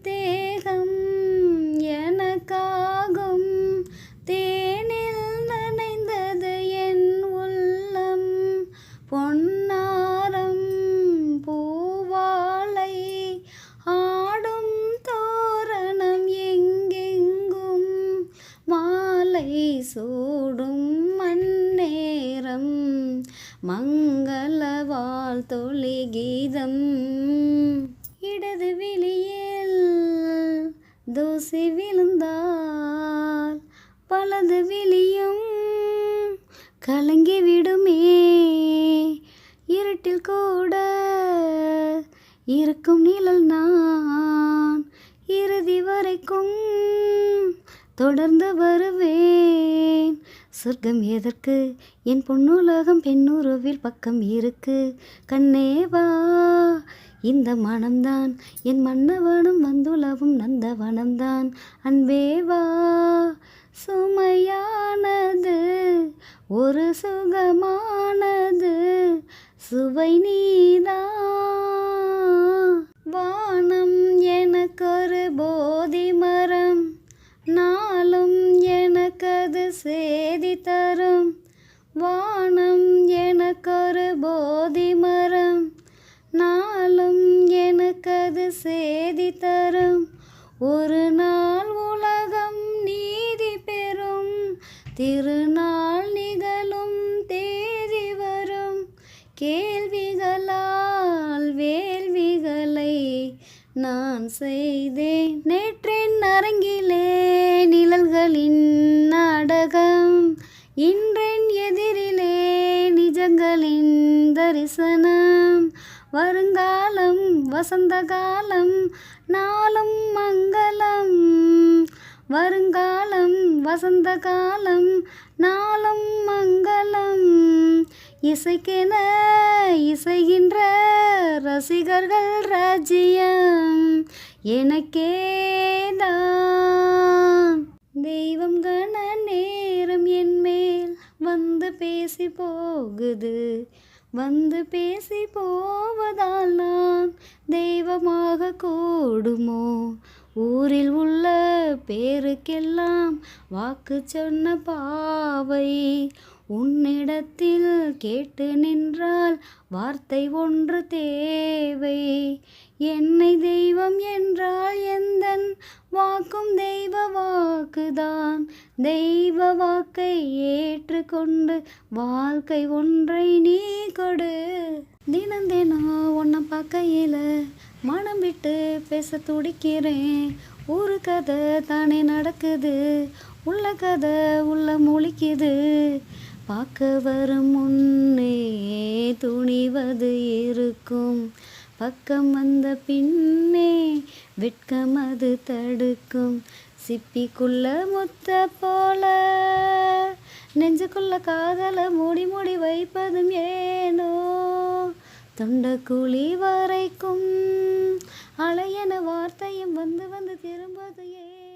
தேகம் எனக்காகும், தேனில் நனைந்தது என் உள்ளம். பொன்னாரம் பூவாலை ஆடும் தோரணம் எங்கெங்கும், மாலை சூடும் மண்ணேரம் மங்கள வாழ்த்தொலி கீதம். இடது விழியில் தூசி விழுந்தால் பலது விழியும் கலங்கிவிடுமே. இருட்டில் கூட இருக்கும் நிழல் நான் இறுதி வரைக்கும் தொடர்ந்து வருவேன். சொர்க்கம் எதற்கு, என் பொன்னுலகம் பெண்ணுருவில் பக்கம் இருக்கு. கண்ணேவா இந்த மனம்தான் என் மன்னவனும் வந்துலவும் நந்தவனம்தான். அன்பேவா சுமையானது ஒரு சுகமானது, சுவை நீதான். வானம் எனக்கொரு போதி மரம், நாளும் எனக்கது சேதி தரும். வானம் எனக்கொரு போதி மரம், நாளும் எனக்கது சேதி தரும். ஒரு நாள் உலகம் நீதி பெறும், திருநாள் நிகழும் தேதி வரும். கேள்விகளால் வேள்விகளை நான் செய்தேன். நேற்றின் அரங்கிலே நிழல்களின் நாடகம், இன்றின் எதிரிலே நிஜங்களின் தரிசனம். வருங்காலம் வசந்த காலம் நாளும் மங்களம், வருங்காலம் வசந்த காலம் நாளும் மங்களம். இசைக்கென இசைகின்ற ரசிகர்கள் ராஜ்யம் எனக்கேதான். தெய்வம் கண நேரம் என் மேல் வந்து பேசி போகுது, வந்து பேசி போவதால் நான் தெய்வமாக கூடுமோ. ஊரில் உள்ள பேருக்கெல்லாம் வாக்கு சொன்ன பாவை, உன்னிடத்தில் கேட்டு நின்றால் வார்த்தை ஒன்று தேவை. என்னை தெய்வம் என்றால் எந்தன் வாக்கும் தெய்வ வாக்குதான். தெய்வ வாக்கை ஏற்றுக்கொண்டு வாழ்க்கை ஒன்றை நீ கொடு. தினம் தினம் உன்னை பார்க்கையில மனம் விட்டு பேச துடிக்கிறேன். ஊரு கதை தானே நடக்குது, உள்ள கதை உள்ள முழிக்குது. பார்க்க வரும் முன்னே துணிவது இருக்கும், பக்கம் வந்த பின்னே வெட்கம் அது தடுக்கும். சிப்பிக்குள்ள முத்த போல நெஞ்சுக்குள்ள காதல மூடி மூடி வைப்பதும் ஏனோ. தொண்டக்குழி வரைக்கும் அலையன வார்த்தையும் வந்து வந்து திரும்பது ஏன்.